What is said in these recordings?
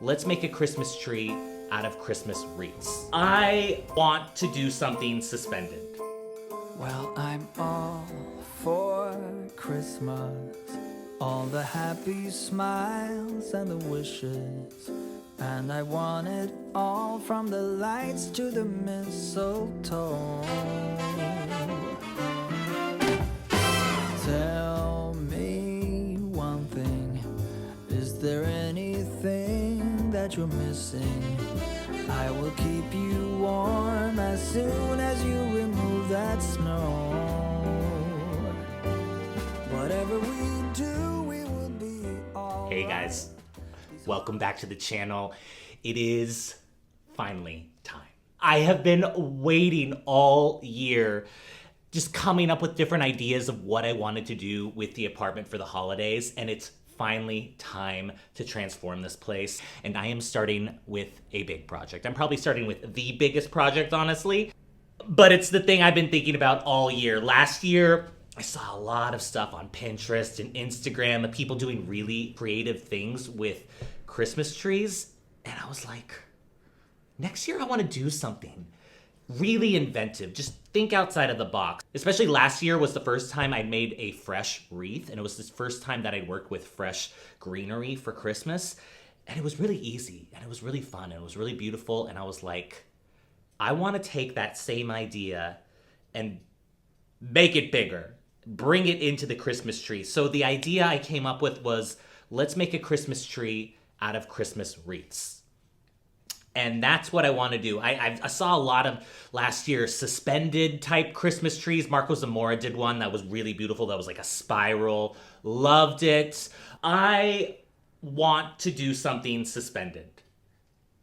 let's make a Christmas tree out of Christmas wreaths. I want to do something suspended. Well, I'm all for Christmas, all the happy smiles and the wishes, and I want it all from the lights to the mistletoe. Tell me one thing, is there anything that you're missing? I will keep you warm as soon as you remove that snow. Whatever we do, we will be all Hey guys, welcome back to the channel. It is finally time. I have been waiting all year, just coming up with different ideas of what I wanted to do with the apartment for the holidays, and it's finally time to transform this place. And I am starting with a big project. I'm probably starting with the biggest project, honestly, but it's the thing I've been thinking about all year. Last year, I saw a lot of stuff on Pinterest and Instagram of people doing really creative things with Christmas trees. And I was like, next year I want to do something really inventive. Just think outside of the box. Especially last year was the first time I made a fresh wreath, and it was the first time that I'd worked with fresh greenery for Christmas. And it was really easy, and it was really fun, and it was really beautiful. And I was like, I want to take that same idea and make it bigger, bring it into the Christmas tree. So the idea I came up with was, let's make a Christmas tree out of Christmas wreaths. And that's what I want to do. I saw a lot of last year suspended type Christmas trees. Marco Zamora did one that was really beautiful. That was like a spiral. Loved it. I want to do something suspended.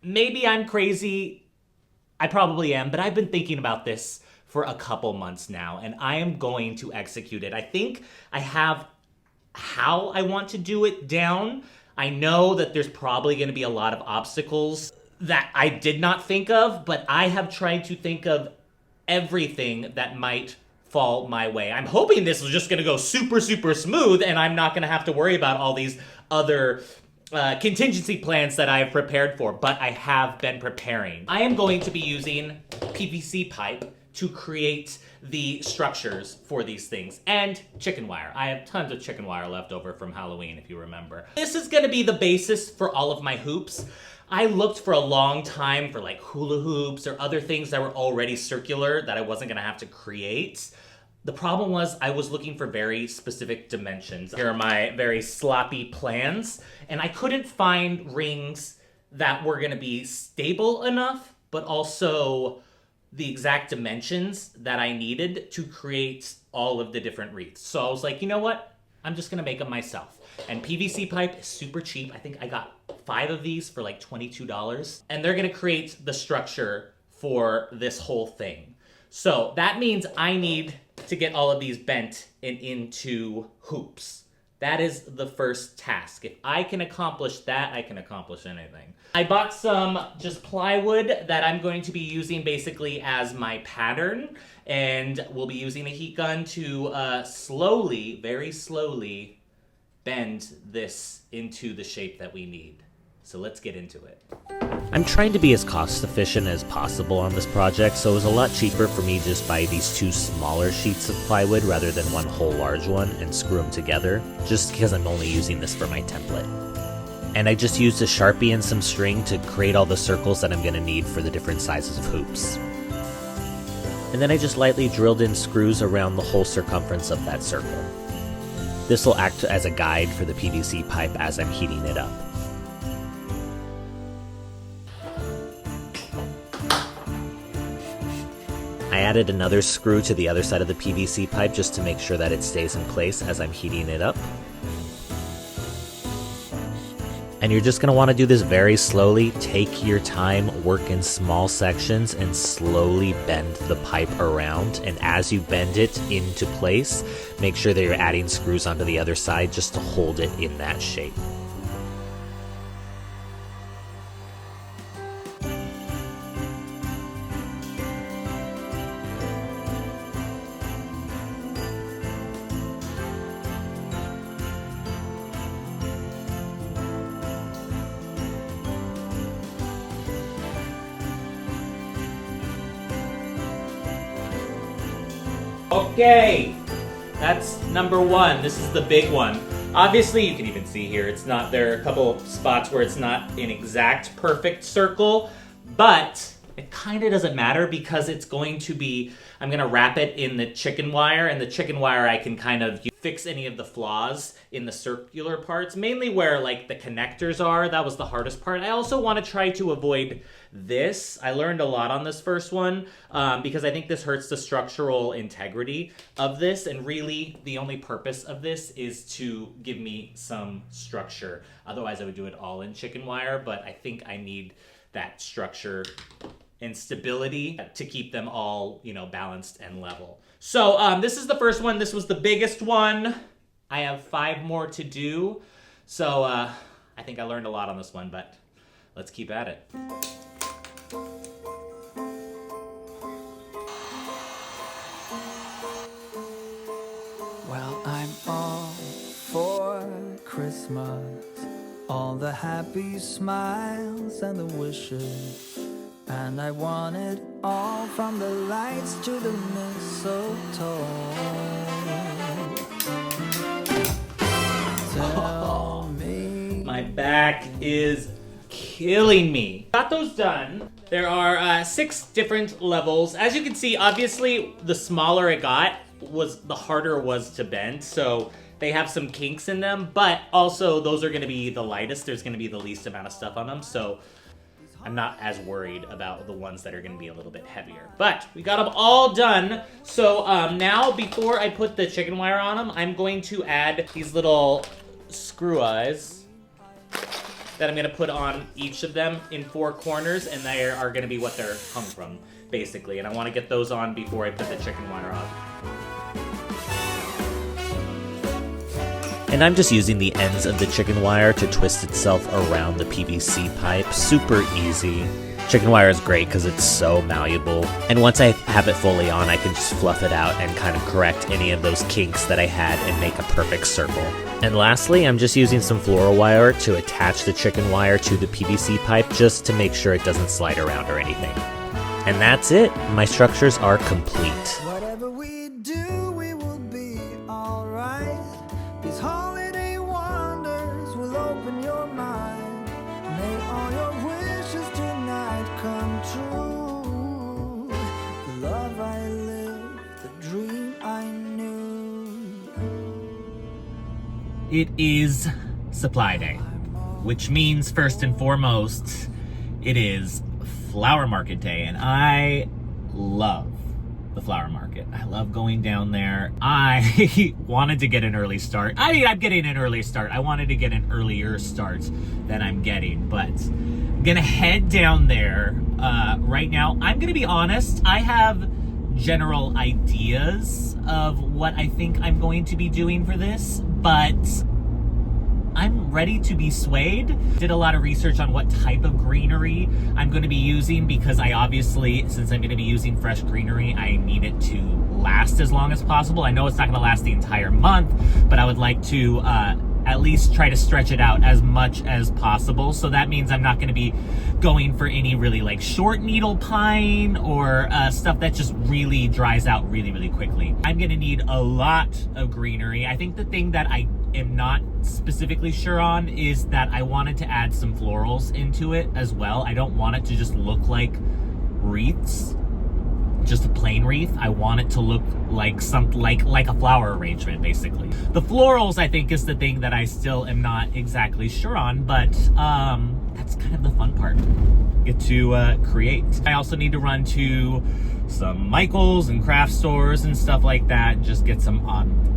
Maybe I'm crazy. I probably am, but I've been thinking about this for a couple months now, and I am going to execute it. I think I have how I want to do it down. I know that there's probably going to be a lot of obstacles that I did not think of, but I have tried to think of everything that might fall my way. I'm hoping this is just gonna go super, super smooth and I'm not gonna have to worry about all these other contingency plans that I have prepared for, but I have been preparing. I am going to be using PVC pipe to create the structures for these things, and chicken wire. I have tons of chicken wire left over from Halloween, if you remember. This is gonna be the basis for all of my hoops. I looked for a long time for like hula hoops or other things that were already circular that I wasn't gonna have to create. The problem was I was looking for very specific dimensions. Here are my very sloppy plans, and I couldn't find rings that were gonna be stable enough, but also the exact dimensions that I needed to create all of the different wreaths. So I was like, you know what? I'm just gonna make them myself. And PVC pipe is super cheap. I think I got 5 of these for like $22. And they're gonna create the structure for this whole thing. So that means I need to get all of these bent and into hoops. That is the first task. If I can accomplish that, I can accomplish anything. I bought some just plywood that I'm going to be using basically as my pattern, and we'll be using a heat gun to slowly, very slowly, bend this into the shape that we need. So let's get into it. I'm trying to be as cost efficient as possible on this project, so it was a lot cheaper for me to just buy these 2 smaller sheets of plywood rather than one whole large one and screw them together, just because I'm only using this for my template. And I just used a Sharpie and some string to create all the circles that I'm going to need for the different sizes of hoops. And then I just lightly drilled in screws around the whole circumference of that circle. This will act as a guide for the PVC pipe as I'm heating it up. I added another screw to the other side of the PVC pipe just to make sure that it stays in place as I'm heating it up. And you're just going to want to do this very slowly. Take your time, work in small sections, and slowly bend the pipe around. And as you bend it into place, make sure that you're adding screws onto the other side just to hold it in that shape. Okay, that's number one. This is the big one. Obviously, you can even see here, there are a couple spots where it's not an exact perfect circle, but it kind of doesn't matter because it's going to be, I'm going to wrap it in the chicken wire, and the chicken wire I can kind of fix any of the flaws in the circular parts, mainly where like the connectors are. That was the hardest part. I also want to try to avoid this. I learned a lot on this first one because I think this hurts the structural integrity of this, and really the only purpose of this is to give me some structure. Otherwise I would do it all in chicken wire, but I think I need that structure and stability to keep them all, you know, balanced and level. So this is the first one. This was the biggest one. I have 5 more to do. So I think I learned a lot on this one, but let's keep at it. Well, I'm all for Christmas, all the happy smiles and the wishes. And I want it all, from the lights to the mistletoe. Tell me. My back is killing me. Got those done. There are 6 different levels. As you can see, obviously, the smaller it got, the harder it was to bend. So they have some kinks in them, but also those are gonna be the lightest. There's gonna be the least amount of stuff on them. So I'm not as worried about the ones that are going to be a little bit heavier. But we got them all done. So now, before I put the chicken wire on them, I'm going to add these little screw eyes that I'm going to put on each of them in 4 corners, and they are going to be what they're hung from, basically. And I want to get those on before I put the chicken wire on. And I'm just using the ends of the chicken wire to twist itself around the PVC pipe. Super easy. Chicken wire is great because it's so malleable. And once I have it fully on, I can just fluff it out and kind of correct any of those kinks that I had and make a perfect circle. And lastly, I'm just using some floral wire to attach the chicken wire to the PVC pipe just to make sure it doesn't slide around or anything. And that's it. My structures are complete. Whatever we do, we will be alright. These holiday wonders will open your mind. May all your wishes tonight come true. The love I lived, the dream I knew. It is supply day, which means first and foremost, it is flower market day, and I love the flower market. I love going down there. I wanted to get an early start. I mean, I'm getting an early start. I wanted to get an earlier start than I'm getting, but I'm gonna head down there right now. I'm gonna be honest, I have general ideas of what I think I'm going to be doing for this, but I'm ready to be swayed. Did a lot of research on what type of greenery I'm going to be using, because I obviously, since I'm going to be using fresh greenery, I need it to last as long as possible. I know it's not going to last the entire month, but I would like to at least try to stretch it out as much as possible. So that means I'm not going to be going for any really like short needle pine or stuff that just really dries out really, really quickly. I'm going to need a lot of greenery. I think the thing that I am not specifically sure on is that I wanted to add some florals into it as well. I don't want it to just look like wreaths, just a plain wreath. I want it to look like something like a flower arrangement, basically. The florals, I think, is the thing that I still am not exactly sure on, but that's kind of the fun part. Get to create. I also need to run to some Michaels and craft stores and stuff like that, and just get some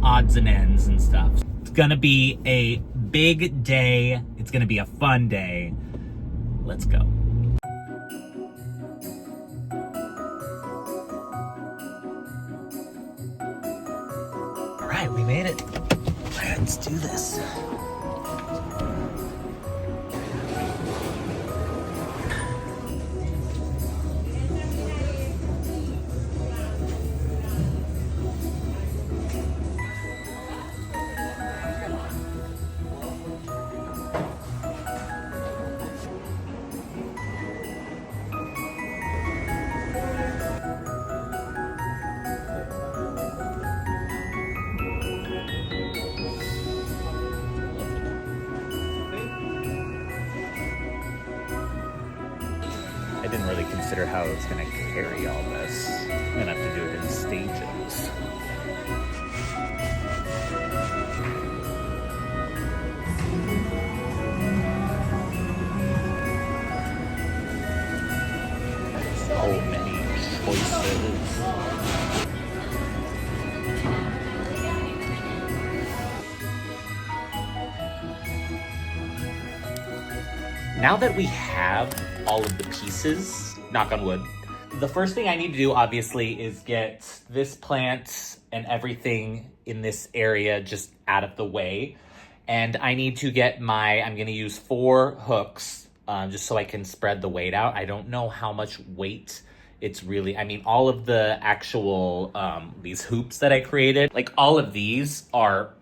odds and ends and stuff. It's gonna be a big day. It's gonna be a fun day. Let's go. All right, we made it. Let's do this. I didn't really consider how I was gonna carry all this. I'm gonna have to do it in stages. So many choices. Now that we have all of the pieces, knock on wood, the first thing I need to do obviously is get this plant and everything in this area just out of the way. And I need to get I'm gonna use 4 hooks just so I can spread the weight out. I don't know how much weight it's really, I mean, all of the actual, these hoops that I created, like all of these are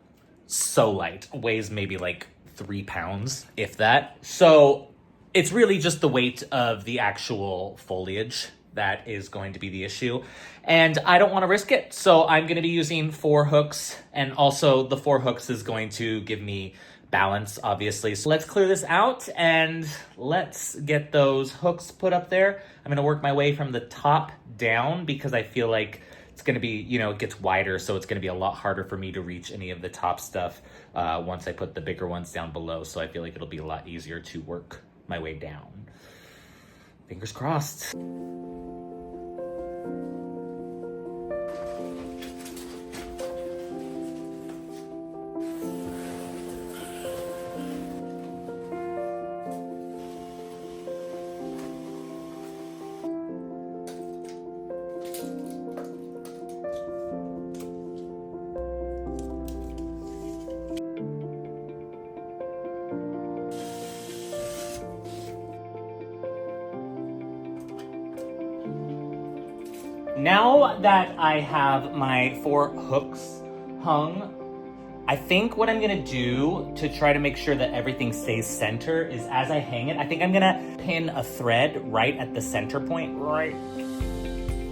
so light, weighs maybe like 3 pounds, if that. So it's really just the weight of the actual foliage that is going to be the issue. And I don't want to risk it. So I'm going to be using 4 hooks. And also the 4 hooks is going to give me balance, obviously. So let's clear this out and let's get those hooks put up there. I'm going to work my way from the top down because I feel like it's going to be, you know, it gets wider. So it's going to be a lot harder for me to reach any of the top stuff once I put the bigger ones down below. So I feel like it'll be a lot easier to work my way down. Fingers crossed. Now that I have my 4 hooks hung, I think what I'm gonna do to try to make sure that everything stays center is as I hang it, I think I'm gonna pin a thread right at the center point, right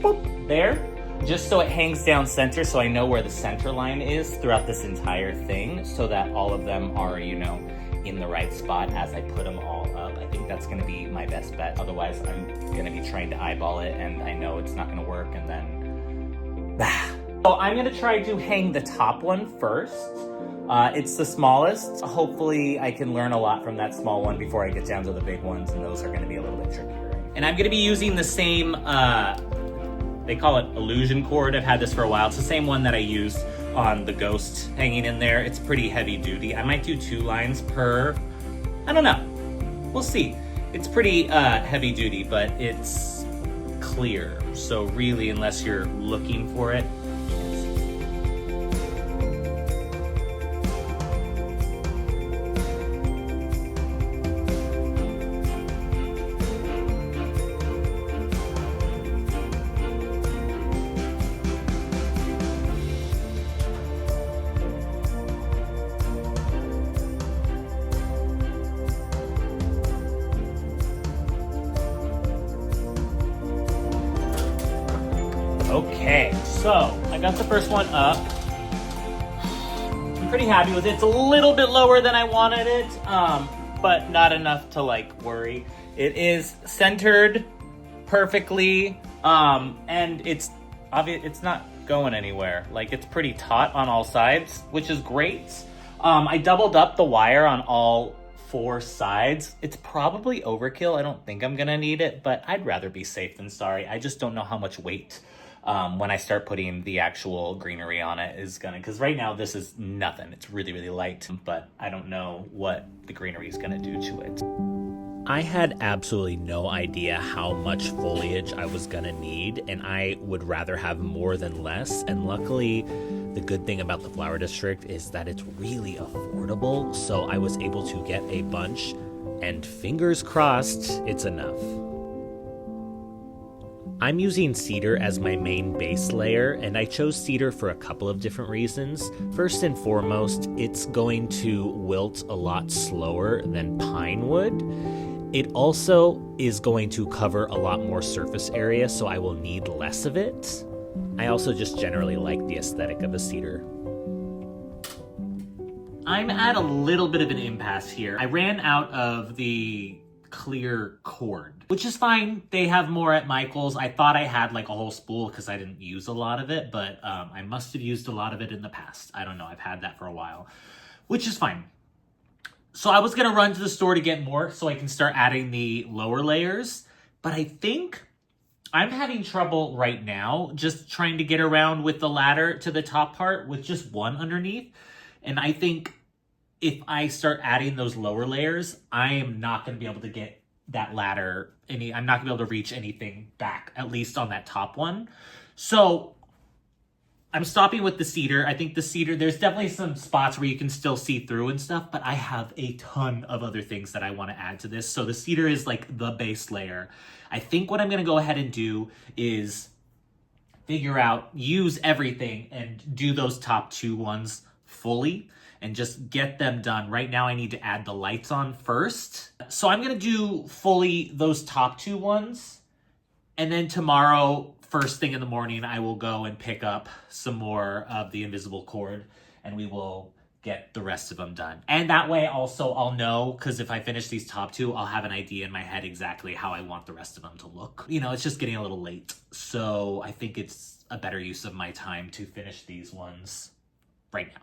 boop, there, just so it hangs down center so I know where the center line is throughout this entire thing so that all of them are, you know, in the right spot as I put them all up. I think that's gonna be my best bet. Otherwise, I'm gonna be trying to eyeball it and I know it's not gonna work and then, So I'm gonna try to hang the top one first. It's the smallest. Hopefully I can learn a lot from that small one before I get down to the big ones, and those are gonna be a little bit trickier. And I'm gonna be using the same, they call it illusion cord. I've had this for a while. It's the same one that I used on the ghost hanging in there. It's pretty heavy duty. I might do 2 lines per, I don't know. We'll see. It's pretty heavy duty, but it's clear. So really, unless you're looking for it, okay, so I got the first one up. I'm pretty happy with it. It's a little bit lower than I wanted it, but not enough to like worry. It is centered perfectly, and it's obvious it's not going anywhere. Like, it's pretty taut on all sides, which is great. I doubled up the wire on all 4 sides. It's probably overkill. I don't think I'm gonna need it, but I'd rather be safe than sorry. I just don't know how much weight when I start putting the actual greenery on it is gonna, because right now this is nothing. It's really, really light, but I don't know what the greenery is gonna do to it. I had absolutely no idea how much foliage I was gonna need, and I would rather have more than less. And luckily, the good thing about the flower district is that it's really affordable, so I was able to get a bunch, and fingers crossed, it's enough. I'm using cedar as my main base layer, and I chose cedar for a couple of different reasons. First and foremost, it's going to wilt a lot slower than pine would. It also is going to cover a lot more surface area, so I will need less of it. I also just generally like the aesthetic of a cedar. I'm at a little bit of an impasse here. I ran out of the clear cord, which is fine. They have more at Michael's. I thought I had like a whole spool because I didn't use a lot of it, but I must have used a lot of it in the past. I don't know. I've had that for a while, which is fine. So I was going to run to the store to get more so I can start adding the lower layers, but I think I'm having trouble right now just trying to get around with the ladder to the top part with just one underneath. And I think if I start adding those lower layers, I am not going to be able to get that ladder I'm not going to be able to reach anything back, at least on that top one. So I'm stopping with the cedar. I think the cedar, there's definitely some spots where you can still see through and stuff, but I have a ton of other things that I want to add to this. So the cedar is like the base layer. I think what I'm going to go ahead and do is figure out, use everything and do those top two ones fully and just get them done. Right now I need to add the lights on first. So I'm going to do fully those top two ones. And then tomorrow, first thing in the morning, I will go and pick up some more of the invisible cord and we will get the rest of them done. And that way also I'll know, because if I finish these top two, I'll have an idea in my head exactly how I want the rest of them to look. You know, it's just getting a little late. So I think it's a better use of my time to finish these ones right now.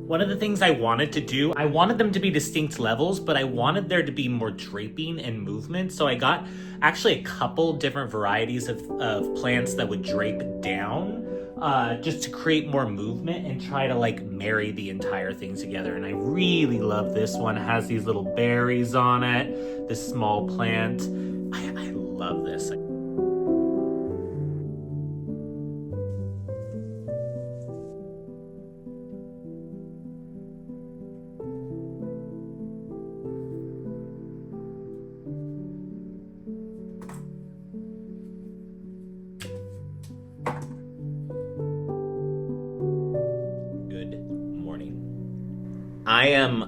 One of the things I wanted to do, I wanted them to be distinct levels, but I wanted there to be more draping and movement. So I got actually a couple different varieties of plants that would drape down just to create more movement and try to like marry the entire thing together. And I really love this one. It has these little berries on it, this small plant. I love this.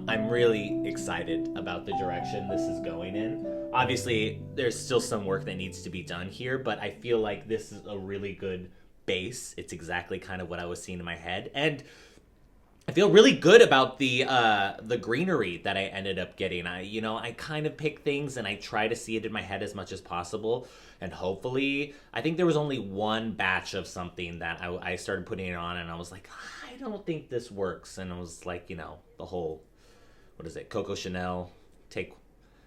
I'm really excited about the direction this is going in. Obviously, there's still some work that needs to be done here, but I feel like this is a really good base. It's exactly kind of what I was seeing in my head. And I feel really good about the greenery that I ended up getting. I kind of pick things and I try to see it in my head as much as possible. And hopefully, I think there was only one batch of something that I started putting it on and I was like, I don't think this works. And I was like, the whole, what is it, Coco Chanel,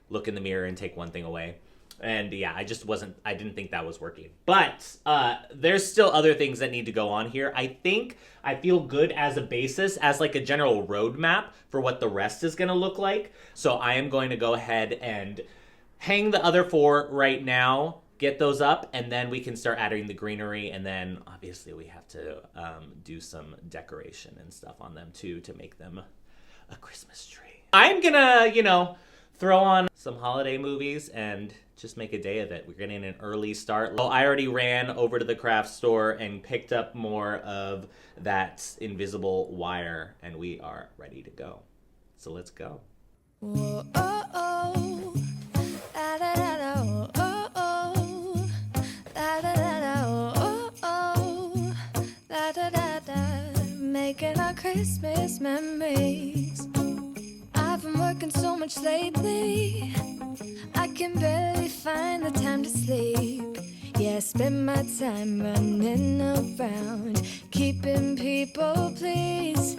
look in the mirror and take one thing away. And yeah, I didn't think that was working. But there's still other things that need to go on here. I think I feel good as a basis, as like a general roadmap for what the rest is going to look like. So I am going to go ahead and hang the other four right now, get those up, and then we can start adding the greenery. And then obviously we have to do some decoration and stuff on them too to make them a Christmas tree. I'm gonna, throw on some holiday movies and just make a day of it. We're getting an early start. Well, I already ran over to the craft store and picked up more of that invisible wire, and we are ready to go. So let's go. Whoa, oh, oh. Da, da, da, da, oh, oh. Da, da, da, da, oh, oh. Da, da, da, da. Making our Christmas memories. I've been working so much lately, I can barely find the time to sleep. Yeah, I spend my time running around, keeping people pleased.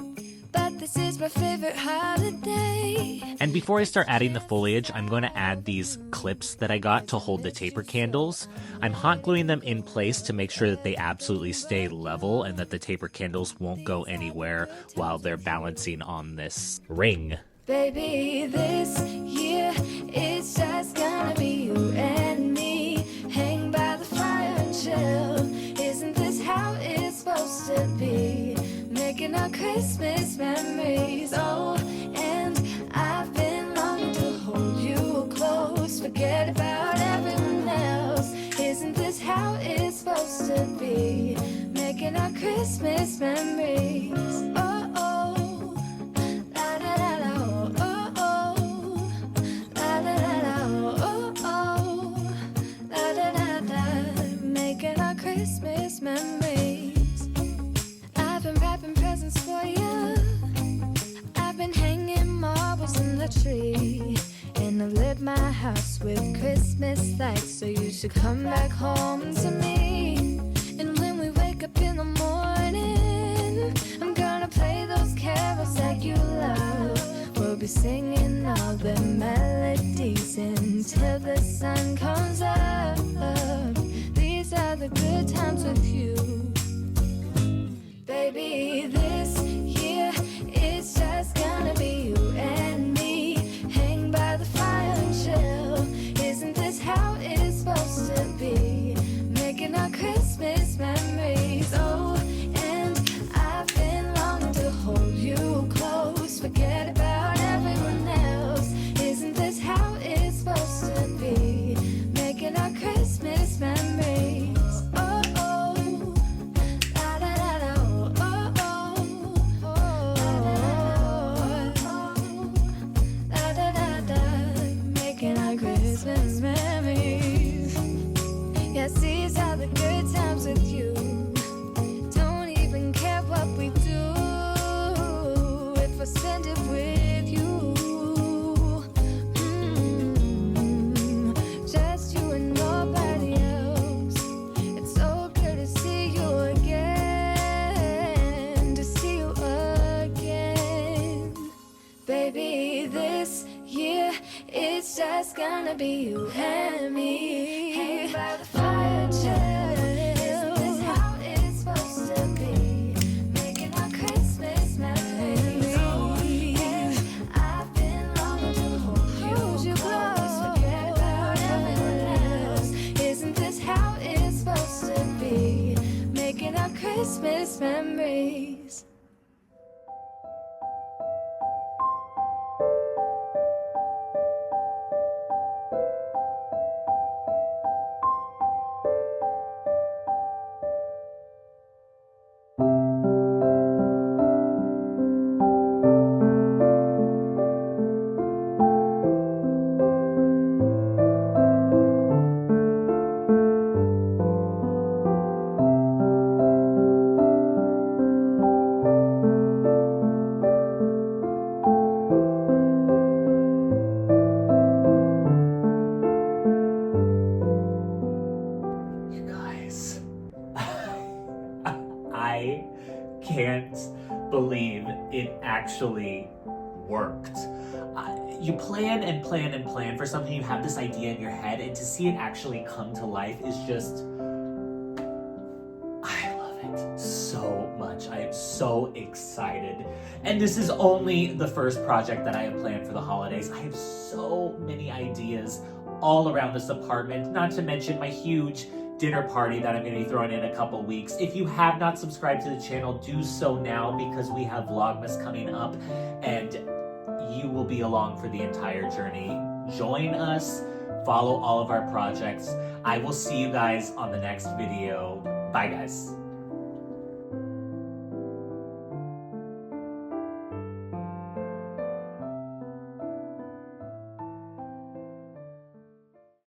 But this is my favorite holiday. And before I start adding the foliage, I'm going to add these clips that I got to hold the taper candles. I'm hot gluing them in place to make sure that they absolutely stay level and that the taper candles won't go anywhere while they're balancing on this ring. Baby, this year it's just gonna be you and me. Hang by the fire and chill. Isn't this how it's supposed to be? Making our Christmas memories. Oh, and I've been Christmas memories. Oh, oh, la da da da, oh, oh, oh, la da da da, oh, oh, la da da da, making our Christmas memories. I've been wrapping presents for you. I've been hanging marbles in the tree. And I've lit my house with Christmas lights, so you should come back home to me. And when we wake up in the morning, I'm gonna play those carols that you love. We'll be singing all the melodies until the sun comes up. These are the good times with you. Baby, this year it's just gonna be you and me. Hang by the fire and chill. Isn't this how it's supposed to be? Making our Christmas memories. Oh, and I've been longing to hold you close. Forget about everyone else. Isn't this how it's supposed to be? Making our Christmas memories. Oh, oh, la da da da, oh, oh, oh, la da da da, making our Christmas memories. Yes, these are the good times with you. Don't even care what we do if I spend it with you. Just you and nobody else. It's so good to see you again, to see you again. Baby, this year it's just gonna be you and me. Hang by the fire, chill. Isn't this how it's supposed to be? Making our Christmas memories. Oh, and I've been longing to hold you close. Forget about everyone else. Isn't this how it's supposed to be? Making our Christmas memories. You guys, I can't believe it actually worked. You plan and plan and plan for something, you have this idea in your head, and to see it actually come to life is just, I love it so much. I am so excited. And this is only the first project that I have planned for the holidays. I have so many ideas all around this apartment, not to mention my huge dinner party that I'm going to be throwing in a couple weeks. If you have not subscribed to the channel, do so now because we have Vlogmas coming up and you will be along for the entire journey. Join us, follow all of our projects. I will see you guys on the next video. Bye guys.